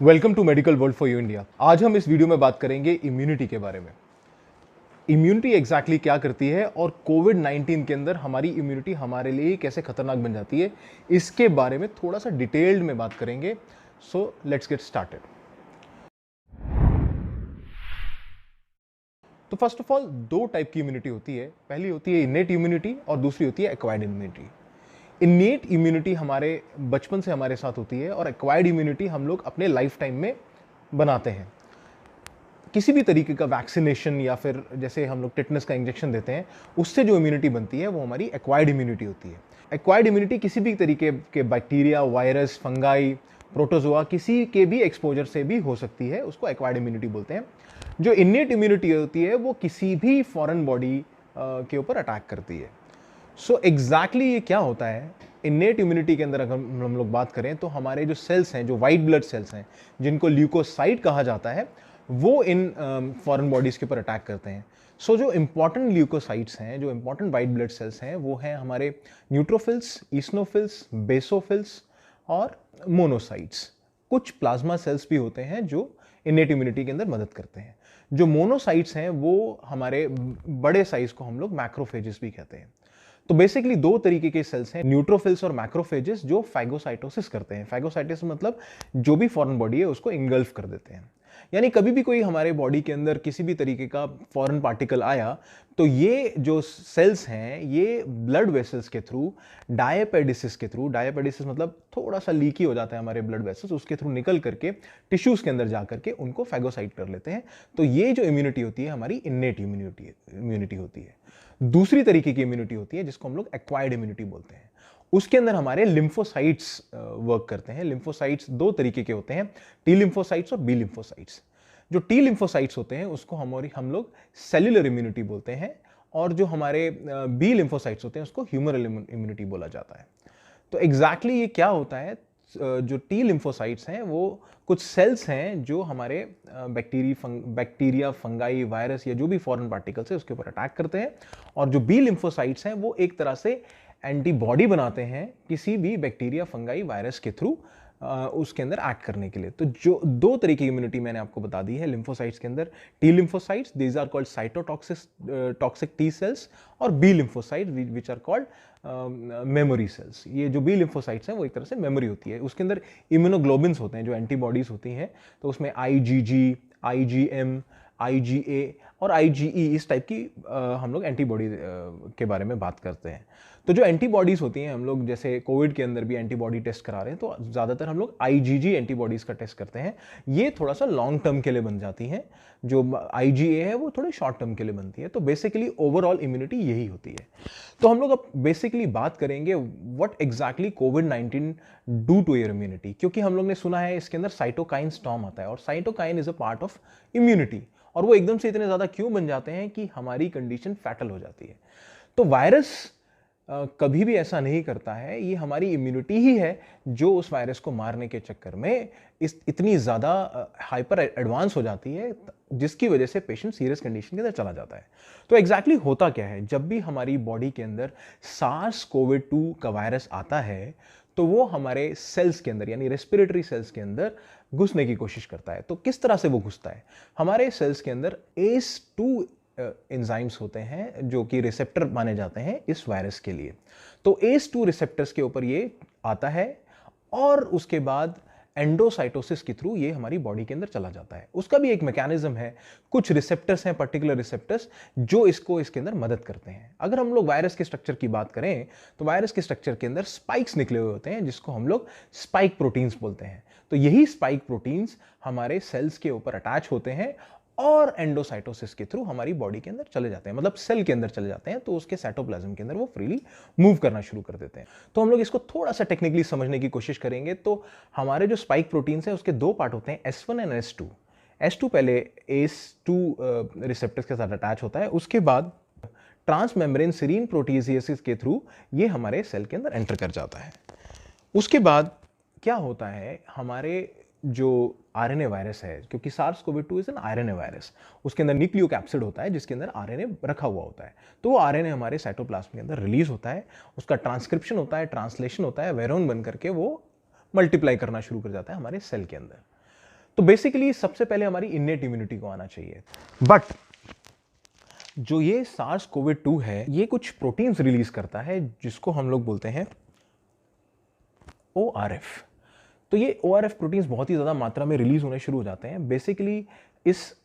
Welcome to medical world for you India. आज हम इस वीडियो में बात करेंगे इम्यूनिटी के बारे में। इम्यूनिटी एग्जैक्टली क्या करती है और कोविड 19 के अंदर हमारी इम्यूनिटी हमारे लिए कैसे खतरनाक बन जाती है, इसके बारे में थोड़ा सा डिटेल्ड में बात करेंगे। So let's get started. तो फर्स्ट ऑफ ऑल दो टाइप की इम्यूनिटी होती है। पहली होती है इनेट इम्यूनिटी और दूसरी होती है एक्वायर्ड इम्यूनिटी। इनेट इम्यूनिटी हमारे बचपन से हमारे साथ होती है और एक्वायर्ड इम्यूनिटी हम लोग अपने लाइफ टाइम में बनाते हैं। किसी भी तरीके का वैक्सीनेशन या फिर जैसे हम लोग टिटनेस का इंजेक्शन देते हैं, उससे जो इम्यूनिटी बनती है वो हमारी एक्वायर्ड इम्यूनिटी होती है। एक्वायर्ड इम्यूनिटी किसी भी तरीके के बैक्टीरिया, वायरस, फंगाई, प्रोटोजोआ किसी के भी एक्सपोजर से भी हो सकती है, उसको एक्वायर्ड इम्यूनिटी बोलते हैं। जो इनेट इम्यूनिटी होती है वो किसी भी फॉरेन बॉडी के ऊपर अटैक करती है। सो एग्जैक्टली ये क्या होता है इनेट इम्यूनिटी के अंदर? अगर हम लोग बात करें तो हमारे जो सेल्स हैं, जो वाइट ब्लड सेल्स हैं, जिनको ल्यूकोसाइट कहा जाता है, वो इन फॉरेन बॉडीज के ऊपर अटैक करते हैं। सो जो इंपॉर्टेंट ल्यूकोसाइट्स हैं, जो इंपॉर्टेंट वाइट ब्लड सेल्स हैं, वो हैं हमारे न्यूट्रोफिल्स, ईसनोफिल्स, बेसोफिल्स और मोनोसाइट्स। कुछ प्लाज्मा सेल्स भी होते हैं जो इनेट इम्यूनिटी के अंदर मदद करते हैं। जो मोनोसाइट्स हैं वो हमारे बड़े साइज को हम लोग मैक्रोफेजेस भी कहते हैं। तो बेसिकली दो तरीके के सेल्स हैं, न्यूट्रोफिल्स और मैक्रोफेजेस, जो फैगोसाइटोसिस करते हैं। फैगोसाइटोसिस मतलब जो भी फॉरेन बॉडी है उसको इंगल्फ कर देते हैं। यानी कभी भी कोई हमारे बॉडी के अंदर किसी भी तरीके का फॉरेन पार्टिकल आया तो ये जो सेल्स हैं ये ब्लड वेसल्स के थ्रू, डायपेडिसिस के थ्रू, डायपेडिसिस मतलब थोड़ा सा लीकी हो जाता है हमारे ब्लड वेसल्स, उसके थ्रू निकल करके टिश्यूज के अंदर जा करके उनको फैगोसाइट कर लेते हैं। तो ये जो इम्यूनिटी होती है हमारी इन्नेट इम्यूनिटी होती है। दूसरी तरीके की इम्यूनिटी होती है जिसको हम लोग एक्वायर्ड इम्यूनिटी बोलते हैं। उसके अंदर हमारे लिम्फोसाइट्स वर्क करते हैं। लिम्फोसाइट्स दो तरीके के होते हैं, टी लिम्फोसाइट्स और बी लिम्फोसाइट्स। जो टी लिम्फोसाइट्स होते हैं उसको हम लोग सेल्युलर इम्यूनिटी बोलते हैं, और जो हमारे बी लिम्फोसाइट्स होते हैं उसको ह्यूमरल इम्यूनिटी बोला जाता है। तो एग्जैक्टली ये क्या होता है? जो टी लिम्फोसाइट्स हैं वो कुछ सेल्स हैं जो हमारे बैक्टीरिया, फंगाई, वायरस या जो भी फॉरेन पार्टिकल्स है उसके ऊपर अटैक करते हैं। और जो बी लिम्फोसाइट्स हैं वो एक तरह से एंटीबॉडी बनाते हैं किसी भी बैक्टीरिया, फंगाई, वायरस के थ्रू उसके अंदर एक्ट करने के लिए। तो जो दो तरीके की इम्यूनिटी मैंने आपको बता दी है लिम्फोसाइट्स के अंदर, T lymphocytes, these are called cytotoxic T cells, और B lymphocytes which are called memory cells. ये जो बी लिम्फोसाइट्स हैं वो एक तरह से मेमोरी होती है। उसके अंदर इम्यूनोग्लोबिन्स होते हैं जो एंटीबॉडीज होती हैं। तो उसमें आईजीजी, आईजीएम, आईजीए और आईजीई इस टाइप की हम लोग एंटीबॉडी के बारे में बात करते हैं। तो जो एंटीबॉडीज होती हैं, हम लोग जैसे कोविड के अंदर भी एंटीबॉडी टेस्ट करा रहे हैं तो ज़्यादातर हम लोग आईजीजी एंटीबॉडीज का टेस्ट करते हैं। ये थोड़ा सा लॉन्ग टर्म के लिए बन जाती हैं, जो आईजीए है वो थोड़े शॉर्ट टर्म के लिए बनती है। तो बेसिकली ओवरऑल इम्यूनिटी यही होती है। तो हम लोग अब बेसिकली बात करेंगे what exactly covid 19 do to your immunity, क्योंकि हम लोग ने सुना है इसके अंदर साइटोकाइन स्टॉर्म आता है, और cytokine is a part of immunity. और वो एकदम से इतने ज़्यादा क्यों बन जाते हैं कि हमारी कंडीशन फैटल हो जाती है। तो वायरस कभी भी ऐसा नहीं करता है, ये हमारी इम्यूनिटी ही है जो उस वायरस को मारने के चक्कर में इतनी ज़्यादा हाइपर एडवांस हो जाती है, जिसकी वजह से पेशेंट सीरियस कंडीशन के अंदर चला जाता है। तो एग्जैक्टली होता क्या है? जब भी हमारी बॉडी के अंदर सार्स कोविड 2 का वायरस आता है तो वो हमारे सेल्स के अंदर यानी रेस्पिरेटरी सेल्स के अंदर घुसने की कोशिश करता है। तो किस तरह से वो घुसता है? हमारे सेल्स के अंदर ACE2 एंजाइम्स होते हैं जो कि रिसेप्टर माने जाते हैं इस वायरस के लिए। तो ACE2 रिसेप्टर्स के ऊपर ये आता है और उसके बाद एंडोसाइटोसिस के थ्रू ये हमारी बॉडी के अंदर चला जाता है। उसका भी एक मैकेनिज्म है, कुछ रिसेप्टर्स हैं, पर्टिकुलर रिसेप्टर्स जो इसके अंदर मदद करते हैं। अगर हम लोग वायरस के स्ट्रक्चर की बात करें तो वायरस के स्ट्रक्चर के अंदर स्पाइक्स निकले हुए होते हैं जिसको हम लोग स्पाइक प्रोटीन्स बोलते हैं। तो यही स्पाइक प्रोटीन्स हमारे सेल्स के ऊपर अटैच होते हैं और एंडोसाइटोसिस के थ्रू हमारी बॉडी के अंदर चले जाते हैं, मतलब सेल के अंदर चले जाते हैं। तो उसके साइटोप्लाज्म के अंदर वो फ्रीली मूव करना शुरू कर देते हैं। तो हम लोग इसको थोड़ा सा टेक्निकली समझने की कोशिश करेंगे। तो हमारे जो स्पाइक प्रोटीन्स हैं उसके दो पार्ट होते हैं, S1 एंड S2। S2 पहले ACE2 रिसेप्टर्स के साथ अटैच होता है, उसके बाद ट्रांसमेम्ब्रेन सीरीन प्रोटीजिएसिस के थ्रू ये हमारे सेल के अंदर एंटर कर जाता है। उसके बाद क्या होता है, हमारे जो आरएनए वायरस है, क्योंकि SARS covid 2 is an RNA virus, उसके अंदर न्यूक्लियो कैप्सिड होता है जिसके अंदर आरएनए रखा हुआ होता है। तो वो आरएनए हमारे साइटोप्लाज्म के अंदर रिलीज होता है, उसका ट्रांसक्रिप्शन होता है, ट्रांसलेशन होता है, वेरोन बन करके वो मल्टीप्लाई करना शुरू कर जाता है हमारे सेल के अंदर। तो बेसिकली सबसे पहले हमारी इन्नेट इम्यूनिटी को आना चाहिए। बट जो ये सार्स कोविड 2 है, ये कुछ प्रोटीन्स रिलीज करता है जिसको हम लोग बोलते हैं ORF। तो ये ORF प्रोटीन्स बहुत ही ज़्यादा मात्रा में रिलीज होने शुरू हो जाते हैं। बेसिकली इस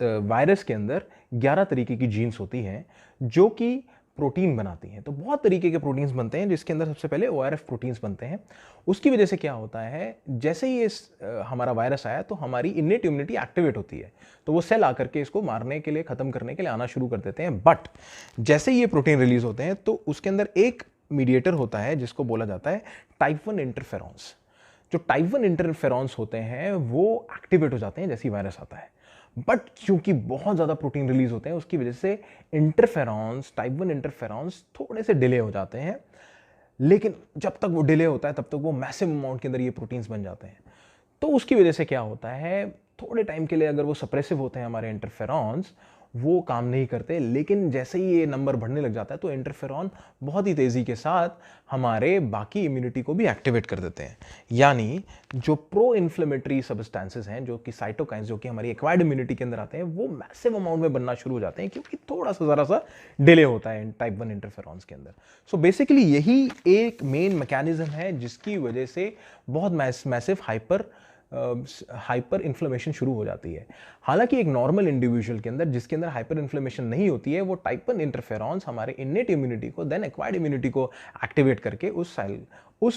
वायरस के अंदर 11 तरीके की जीन्स होती हैं जो कि प्रोटीन बनाती हैं। तो बहुत तरीके के प्रोटीन्स बनते हैं जिसके अंदर सबसे पहले ORF प्रोटीन्स बनते हैं। उसकी वजह से क्या होता है, जैसे ही हमारा वायरस आया तो हमारी इन्नेट इम्यूनिटी एक्टिवेट होती है, तो वो सेल आकर के इसको मारने के लिए, खत्म करने के लिए आना शुरू कर देते हैं। बट जैसे ही ये प्रोटीन रिलीज होते हैं तो उसके अंदर एक मीडिएटर होता है जिसको बोला जाता है टाइप 1 इंटरफेरॉन्स। जो टाइप 1 इंटरफेरॉन्स होते हैं वो एक्टिवेट हो जाते हैं जैसे ही वायरस आता है। बट क्योंकि बहुत ज़्यादा प्रोटीन रिलीज होते हैं उसकी वजह से इंटरफेरॉन्स, टाइप 1 इंटरफेरॉन्स थोड़े से डिले हो जाते हैं। लेकिन जब तक वो डिले होता है तब तक वो मैसिव अमाउंट के अंदर ये प्रोटीन्स बन जाते हैं। तो उसकी वजह से क्या होता है, थोड़े टाइम के लिए अगर वो सप्रेसिव होते हैं हमारे इंटरफेरॉन्स, वो काम नहीं करते। लेकिन जैसे ही ये नंबर बढ़ने लग जाता है तो इंटरफेरॉन बहुत ही तेज़ी के साथ हमारे बाकी इम्यूनिटी को भी एक्टिवेट कर देते हैं। यानी जो प्रो इन्फ्लेमेटरी सब्सटेंसेस हैं, जो कि साइटोकाइंस, जो कि हमारी एक्वायर्ड इम्यूनिटी के अंदर आते हैं, वो मैसिव अमाउंट में बनना शुरू हो जाते हैं क्योंकि थोड़ा सा ज़रा सा डिले होता है टाइप 1 इंटरफेरॉन्स के अंदर। सो बेसिकली यही एक मेन मैकेनिज्म है जिसकी वजह से बहुत मैसिव हाइपर इन्फ्लेमेशन शुरू हो जाती है। हालांकि एक नॉर्मल इंडिविजुअल के अंदर, जिसके अंदर हाइपर इन्फ्लेमेशन नहीं होती है, वो टाइप 1 इंटरफेरॉन्स हमारे इन्नेट इम्यूनिटी को, देन एक्वायर्ड इम्यूनिटी को एक्टिवेट करके उस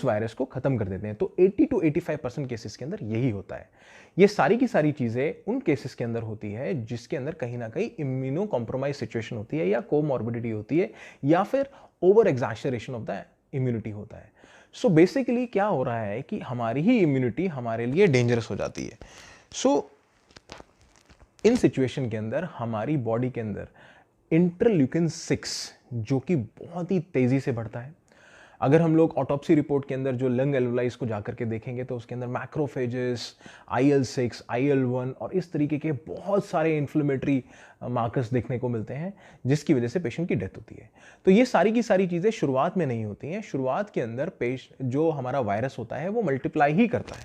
वायरस को खत्म कर देते हैं। तो 80 to 85% केसेस के अंदर यही होता है। ये सारी की सारी चीजें उन केसेस के अंदर होती है जिसके अंदर कहीं ना कहीं इम्यूनो कॉम्प्रोमाइज सिचुएशन होती है, या कोमॉर्बिडिटी होती है, या फिर over exaggeration of the immunity होता है। सो बेसिकली क्या हो रहा है कि हमारी ही इम्यूनिटी हमारे लिए डेंजरस हो जाती है। सो इन सिचुएशन के अंदर हमारी बॉडी के अंदर इंटरल्यूकिन 6 जो कि बहुत ही तेजी से बढ़ता है। अगर हम लोग ऑटोप्सी रिपोर्ट के अंदर जो लंग एल्वुलाइज को जाकर के देखेंगे तो उसके अंदर मैक्रोफेजेस, IL-6, IL-1 और इस तरीके के बहुत सारे इन्फ्लेमेटरी मार्कर्स देखने को मिलते हैं जिसकी वजह से पेशेंट की डेथ होती है। तो ये सारी की सारी चीज़ें शुरुआत में नहीं होती हैं। शुरुआत के अंदर जो हमारा वायरस होता है वो मल्टीप्लाई ही करता है।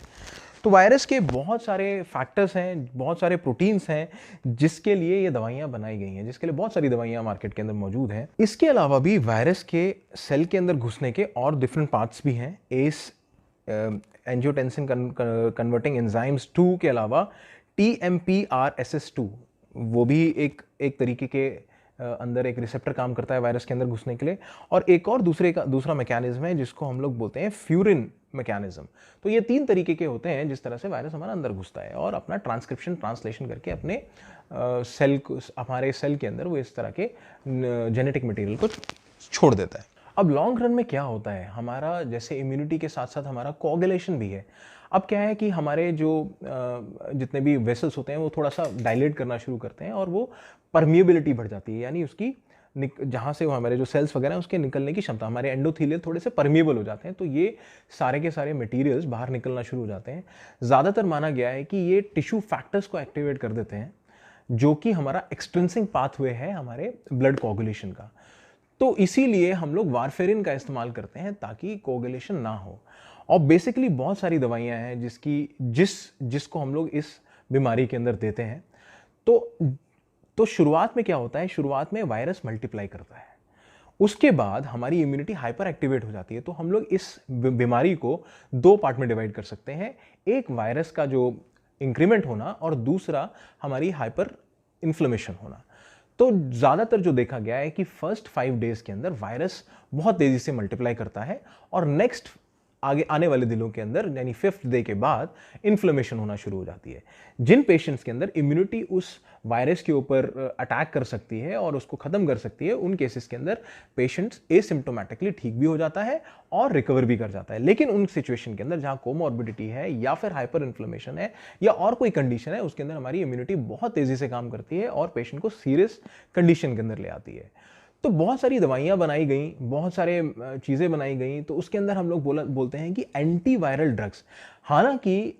तो वायरस के बहुत सारे फैक्टर्स हैं, बहुत सारे प्रोटीन्स हैं जिसके लिए ये दवाइयाँ बनाई गई हैं, जिसके लिए बहुत सारी दवाइयाँ मार्केट के अंदर मौजूद हैं। इसके अलावा भी वायरस के सेल के अंदर घुसने के और डिफरेंट पार्ट्स भी हैं। एंजियोटेंसिन कन्वर्टिंग एंजाइम्स 2 के अलावा TMPRSS2 वो भी एक तरीके के अंदर एक रिसेप्टर काम करता है वायरस के अंदर घुसने के लिए। और एक और दूसरा मैकेनिज्म है जिसको हम लोग बोलते हैं फ्यूरिन मैकेनिज्म। तो ये 3 तरीके के होते हैं जिस तरह से वायरस हमारा अंदर घुसता है और अपना ट्रांसलेशन करके अपने हमारे सेल के अंदर वो इस तरह के जेनेटिक मटेरियल को छोड़ देता है। अब लॉन्ग रन में क्या होता है, हमारा जैसे इम्यूनिटी के साथ साथ हमारा कोगुलेशन भी है। अब क्या है कि हमारे जो जितने भी वेसल्स होते हैं वो थोड़ा सा डायलेट करना शुरू करते हैं और वो परमिएबिलिटी बढ़ जाती है, यानी उसकी जहाँ से वो हमारे जो सेल्स वगैरह हैं उसके निकलने की क्षमता, हमारे एंडोथीलियल थोड़े से परमिएबल हो जाते हैं। तो ये सारे के सारे मटेरियल्स बाहर निकलना शुरू हो जाते हैं। ज़्यादातर माना गया है कि ये टिश्यू फैक्टर्स को एक्टिवेट कर देते हैं जो कि हमारा एक्सट्रिंसिक पाथवे है हमारे ब्लड कोगुलेशन का। तो इसीलिए हम लोग वारफेरिन का इस्तेमाल करते हैं ताकि कोगुलेशन ना हो। और बेसिकली बहुत सारी दवाइयाँ हैं जिसको हम लोग इस बीमारी के अंदर देते हैं। तो शुरुआत में क्या होता है, शुरुआत में वायरस मल्टीप्लाई करता है, उसके बाद हमारी इम्यूनिटी हाइपर एक्टिवेट हो जाती है। तो हम लोग इस बीमारी को 2 पार्ट में डिवाइड कर सकते हैं, एक वायरस का जो इंक्रीमेंट होना और दूसरा हमारी हाइपर इन्फ्लेमेशन होना। तो ज़्यादातर जो देखा गया है कि फर्स्ट 5 डेज के अंदर वायरस बहुत तेज़ी से मल्टीप्लाई करता है और नेक्स्ट आगे आने वाले दिनों के अंदर यानी 5th डे के बाद इन्फ्लेमेशन होना शुरू हो जाती है। जिन पेशेंट्स के अंदर इम्यूनिटी उस वायरस के ऊपर अटैक कर सकती है और उसको खत्म कर सकती है, उन केसेस के अंदर पेशेंट्स एसिम्प्टोमेटिकली ठीक भी हो जाता है और रिकवर भी कर जाता है। लेकिन उन सिचुएशन के अंदर जहाँ कोमॉर्बिडिटी है या फिर हाइपर इन्फ्लेमेशन है या और कोई कंडीशन है, उसके अंदर हमारी इम्यूनिटी बहुत तेज़ी से काम करती है और पेशेंट को सीरियस कंडीशन के अंदर ले आती है। तो बहुत सारी दवाइयाँ बनाई गई, बहुत सारे चीज़ें बनाई गई। तो उसके अंदर हम लोग बोलते हैं कि एंटीवायरल ड्रग्स। हालांकि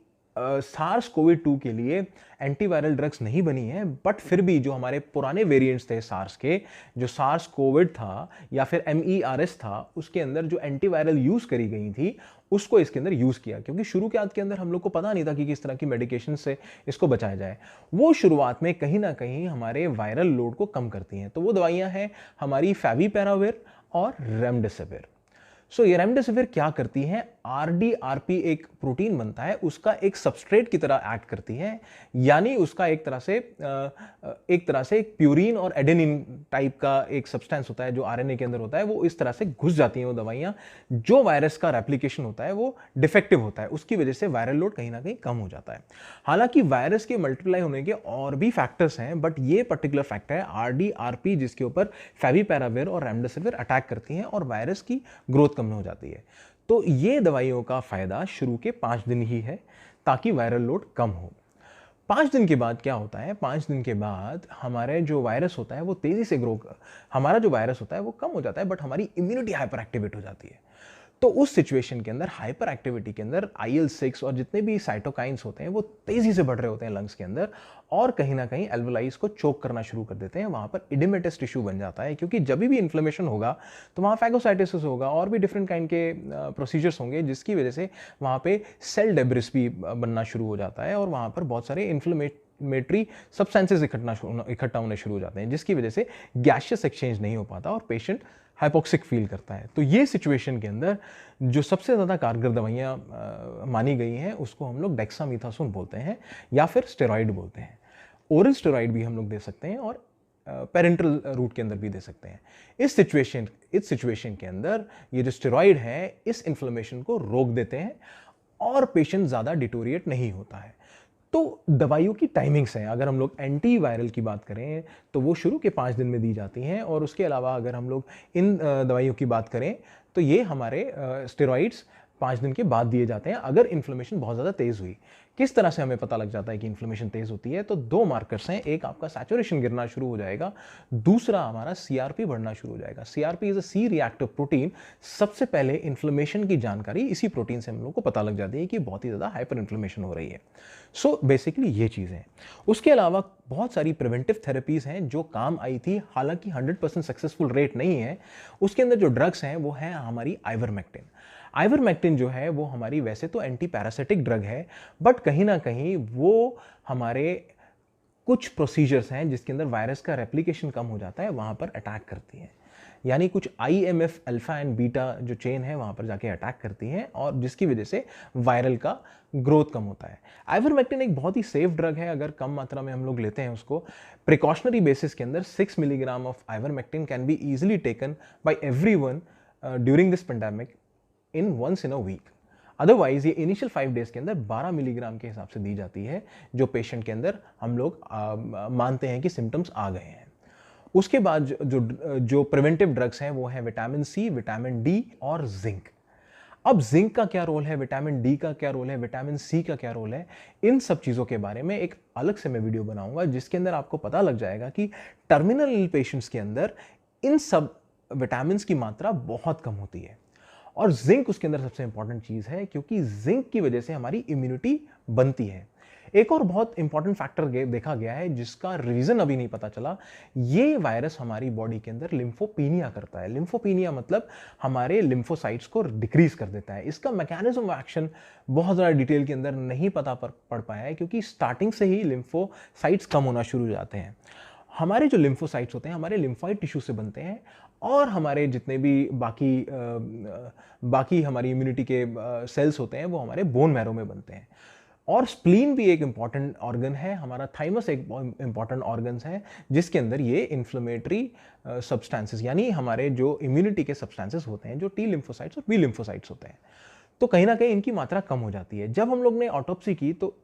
सार्स कोविड 2 के लिए एंटीवायरल ड्रग्स नहीं बनी है, बट फिर भी जो हमारे पुराने वेरिएंट्स थे सार्स के, जो सार्स कोविड था या फिर MERS था, उसके अंदर जो एंटीवायरल यूज करी गई थी उसको इसके अंदर यूज किया, क्योंकि शुरुआत के अंदर हम लोग को पता नहीं था कि किस तरह की मेडिकेशन से इसको बचाया जाए। वो शुरुआत में कहीं ना कहीं हमारे वायरल लोड को कम करती हैं। तो वो दवाइयां हैं हमारी फेविपिराविर और रेमडेसिविर। सो ये रेमडेसिविर क्या करती है, RDRP एक प्रोटीन बनता है, उसका एक सबस्ट्रेट की तरह एक्ट करती है, यानी उसका एक तरह से एक प्यूरिन और एडेनिन टाइप का एक सब्सटेंस होता है जो RNA के अंदर होता है, वो इस तरह से घुस जाती हैं वो दवाइयां। जो वायरस का रेप्लिकेशन होता है वो डिफेक्टिव होता है, उसकी वजह से वायरल लोड कहीं ना कहीं कम हो जाता है। हालांकि वायरस के मल्टीप्लाई होने के और भी फैक्टर्स हैं, बट ये पर्टिकुलर फैक्टर है RDRP जिसके ऊपर फेविपिराविर और रेमडेसिविर अटैक करती हैं और वायरस की ग्रोथ कम हो जाती है। तो ये दवाइयों का फायदा शुरू के 5 दिन ही है ताकि वायरल लोड कम हो। 5 दिन के बाद क्या होता है, 5 दिन के बाद हमारे जो वायरस होता है वो तेजी से हमारा जो वायरस होता है वो कम हो जाता है, बट हमारी इम्यूनिटी हाइपर एक्टिवेट हो जाती है। तो उस सिचुएशन के अंदर, हाइपर एक्टिविटी के अंदर, IL-6 और जितने भी साइटोकाइंस होते हैं वो तेजी से बढ़ रहे होते हैं लंग्स के अंदर, और कहीं ना कहीं एल्वेलाइज को चोक करना शुरू कर देते हैं। वहां पर इडेमेटस टिश्यू बन जाता है, क्योंकि जब भी इन्फ्लेमेशन होगा तो वहां फैगोसाइटोसिस होगा और भी डिफरेंट काइंड के प्रोसीजर्स होंगे, जिसकी वजह से वहां पे सेल डेब्रिस भी बनना शुरू हो जाता है और वहां पर बहुत सारे इन्फ्लेमेटरी सब्सटेंसेस इकट्ठा होने शुरू हो जाते हैं, जिसकी वजह से गैसियस एक्सचेंज नहीं हो पाता और पेशेंट हाइपोक्सिक फील करता है। तो ये सिचुएशन के अंदर जो सबसे ज़्यादा कारगर दवाइयाँ मानी गई हैं उसको हम लोग डेक्सामीथासोन बोलते हैं या फिर स्टेरॉइड बोलते हैं। ओरल स्टेरॉइड भी हम लोग दे सकते हैं और पेरेंटल रूट के अंदर भी दे सकते हैं। इस सिचुएशन के अंदर ये जो स्टेरॉइड है इस इन्फ्लेमेशन को रोक देते हैं और पेशेंट ज़्यादा डिटोरिएट नहीं होता है। तो दवाइयों की टाइमिंग्स हैं। अगर हम लोग एंटीवायरल की बात करें तो वो शुरू के 5 दिन में दी जाती हैं, और उसके अलावा अगर हम लोग इन दवाइयों की बात करें तो ये हमारे स्टेरॉइड्स 5 दिन के बाद दिए जाते हैं अगर इन्फ्लेमेशन बहुत ज़्यादा तेज़ हुई। किस तरह से हमें पता लग जाता है कि इन्फ्लेमेशन तेज़ होती है, तो 2 मार्कर्स हैं। एक आपका सैचुरेशन गिरना शुरू हो जाएगा, दूसरा हमारा CRP बढ़ना शुरू हो जाएगा। CRP is a C reactive protein. सबसे पहले इन्फ्लेमेशन की जानकारी इसी प्रोटीन से हम लोग को पता लग जाती है कि बहुत ही ज़्यादा हाइपर इन्फ्लेमेशन हो रही है। सो बेसिकली ये चीज़ें हैं। उसके अलावा बहुत सारी प्रिवेंटिव थेरेपीज़ हैं जो काम आई थी, हालांकि 100% सक्सेसफुल रेट नहीं है। उसके अंदर जो ड्रग्स हैं वो हैं हमारी आइवरमेक्टिन। आइवरमेक्टिन जो है वो हमारी वैसे तो एंटी पैरासिटिक ड्रग है, बट कहीं ना कहीं वो हमारे कुछ प्रोसीजर्स हैं जिसके अंदर वायरस का रेप्लिकेशन कम हो जाता है, वहाँ पर अटैक करती है। यानी कुछ IMF अल्फा एंड बीटा जो चेन है वहाँ पर जाके अटैक करती हैं और जिसकी वजह से वायरल का ग्रोथ कम होता है। आइवरमेक्टिन एक बहुत ही सेफ ड्रग है अगर कम मात्रा में हम लोग लेते हैं उसको। प्रिकॉशनरी बेसिस के अंदर 6 milligram of ivermectin can be easily taken by everyone during this pandemic in once in a week. Otherwise ये इनिशियल 5 डेज के अंदर 12 मिलीग्राम के हिसाब से दी जाती है, जो पेशेंट के अंदर हम लोग मानते हैं कि सिम्टम्स आ गए हैं। उसके बाद जो प्रिवेंटिव ड्रग्स हैं वो हैं विटामिन C, विटामिन D और जिंक। अब जिंक का क्या रोल है, विटामिन D का क्या रोल है, विटामिन C का क्या रोल है, इन सब चीज़ों के बारे में एक अलग से मैं वीडियो बनाऊंगा जिसके अंदर आपको पता लग जाएगा कि टर्मिनल पेशेंट्स के अंदर इन सब विटामिन की मात्रा बहुत कम होती है। और जिंक उसके अंदर सबसे इंपॉर्टेंट चीज़ है, क्योंकि जिंक की वजह से हमारी इम्यूनिटी बनती है। एक और बहुत इंपॉर्टेंट फैक्टर देखा गया है जिसका रीजन अभी नहीं पता चला। ये वायरस हमारी बॉडी के अंदर लिम्फोपीनिया करता है। लिम्फोपीनिया मतलब हमारे लिम्फोसाइट्स को डिक्रीज कर देता है। इसका मैकेनिज्म ऑफ एक्शन बहुत ज़्यादा डिटेल के अंदर नहीं पता पड़ पाया है, क्योंकि स्टार्टिंग से ही लिम्फोसाइट्स कम होना शुरू हो जाते हैं। हमारे जो लिम्फोसाइट्स होते हैं हमारे लिम्फॉइड टिश्यू से बनते हैं, और हमारे जितने भी बाकी हमारी इम्यूनिटी के सेल्स होते हैं वो हमारे बोन मैरो में बनते हैं। और स्प्लीन भी एक इंपॉर्टेंट ऑर्गन है, हमारा थाइमस एक इंपॉर्टेंट ऑर्गन है जिसके अंदर ये इन्फ्लेमेटरी सब्सटेंसेस यानी हमारे जो इम्यूनिटी के सब्सटेंसेस होते हैं, जो T लिम्फोसाइट्स और B लिम्फोसाइट्स होते हैं, तो कहीं ना कहीं इनकी मात्रा कम हो जाती है। जब हम लोग ने ऑटोप्सी की तो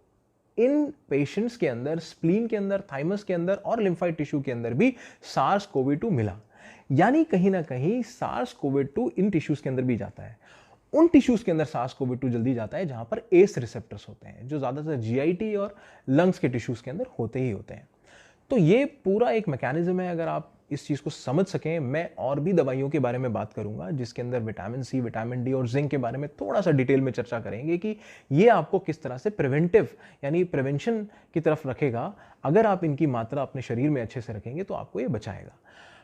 इन पेशेंट्स के अंदर स्प्लीन के अंदर, थाइमस के अंदर और लिम्फॉइड टिश्यू के अंदर भी SARS-CoV-2 मिला। यानी कहीं ना कहीं SARS-CoV-2 इन टिश्यूज के अंदर भी जाता है। उन टिश्यूज के अंदर SARS-CoV-2 जल्दी जाता है जहां पर ACE रिसेप्टर्स होते हैं, जो ज्यादातर GIT और लंग्स के टिश्यूज के अंदर होते ही होते हैं। तो ये पूरा एक मैकेनिज्म है। अगर आप इस चीज़ को समझ सकें, मैं और भी दवाइयों के बारे में बात करूंगा जिसके अंदर विटामिन सी, विटामिन डी और जिंक के बारे में थोड़ा सा डिटेल में चर्चा करेंगे कि ये आपको किस तरह से प्रिवेंटिव यानी प्रिवेंशन की तरफ रखेगा। अगर आप इनकी मात्रा अपने शरीर में अच्छे से रखेंगे तो आपको ये बचाएगा।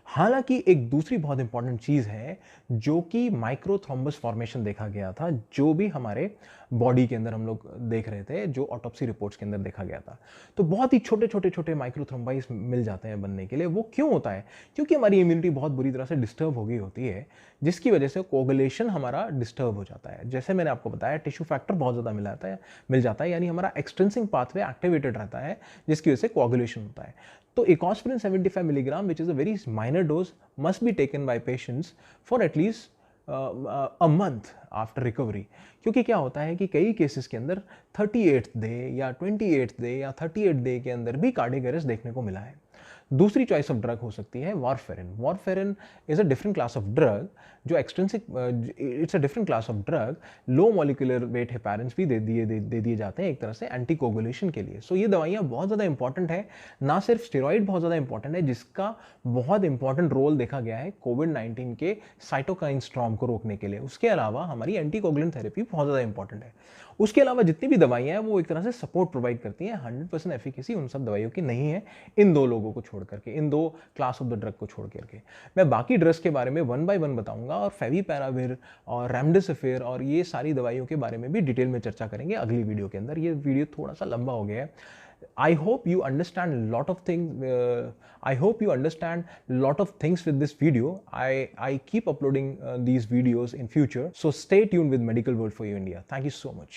हालांकि एक दूसरी बहुत इंपॉर्टेंट चीज है जो कि माइक्रोथ्रोम्बस फॉर्मेशन देखा गया था, जो भी हमारे बॉडी के अंदर हम लोग देख रहे थे, जो ऑटोप्सी रिपोर्ट्स के अंदर देखा गया था। तो बहुत ही छोटे छोटे छोटे माइक्रोथ्रोम्बाइस मिल जाते हैं बनने के लिए। वो क्यों होता है? क्योंकि हमारी इम्यूनिटी बहुत बुरी तरह से डिस्टर्ब हो गई होती है, जिसकी वजह से कोगुलेशन हमारा डिस्टर्ब हो जाता है। जैसे मैंने आपको बताया, टिश्यू फैक्टर बहुत ज़्यादा मिल जाता है, यानी हमारा एक्सटेंसिंग पाथवे एक्टिवेटेड रहता है, जिसकी वजह से कोगुलेशन होता है। तो Ecosprin 75 milligram, which is a very minor dose, must be taken by patients for at least a month after recovery. क्योंकि क्या होता है कि कई केसेस के अंदर 38th डे या 28th डे या 38th डे के अंदर भी कार्डियक अरेस्ट देखने को मिला है। दूसरी चॉइस ऑफ ड्रग हो सकती है warfarin. Warfarin is a different class of drug, जो extensive, it's a different class of drug. Low molecular weight heparins भी दे दिए जाते हैं एक तरह से एंटी कोगुलेशन के लिए। सो ये दवाइयाँ बहुत ज़्यादा इंपॉर्टेंट है। ना सिर्फ स्टेरॉइड बहुत ज़्यादा इंपॉर्टेंट है, जिसका बहुत इंपॉर्टेंट रोल देखा गया है कोविड-19 के साइटोकाइन स्टॉर्म को रोकने के लिए। उसके अलावा हमारी एंटी कोगुलेंट थेरेपी बहुत ज़्यादा इंपॉर्टेंट है। उसके अलावा जितनी भी दवाइयाँ हैं वो एक तरह से सपोर्ट प्रोवाइड करती हैं। 100% एफिकेसी उन सब दवाइयों की नहीं है, इन दो लोगों को छोड़ करके, इन दो क्लास ऑफ द ड्रग को छोड़ करके। मैं बाकी ड्रग्स के बारे में 1 by 1 बताऊंगा, और फेविपिराविर और रेमडेसिविर और ये सारी दवाइयों के बारे में भी डिटेल में चर्चा करेंगे अगली वीडियो के अंदर। ये वीडियो थोड़ा सा लंबा हो गया है। I hope you understand a lot of things. I hope you understand a lot of things with this video. I keep uploading these videos in future. So stay tuned with Medical World for You India. Thank you so much.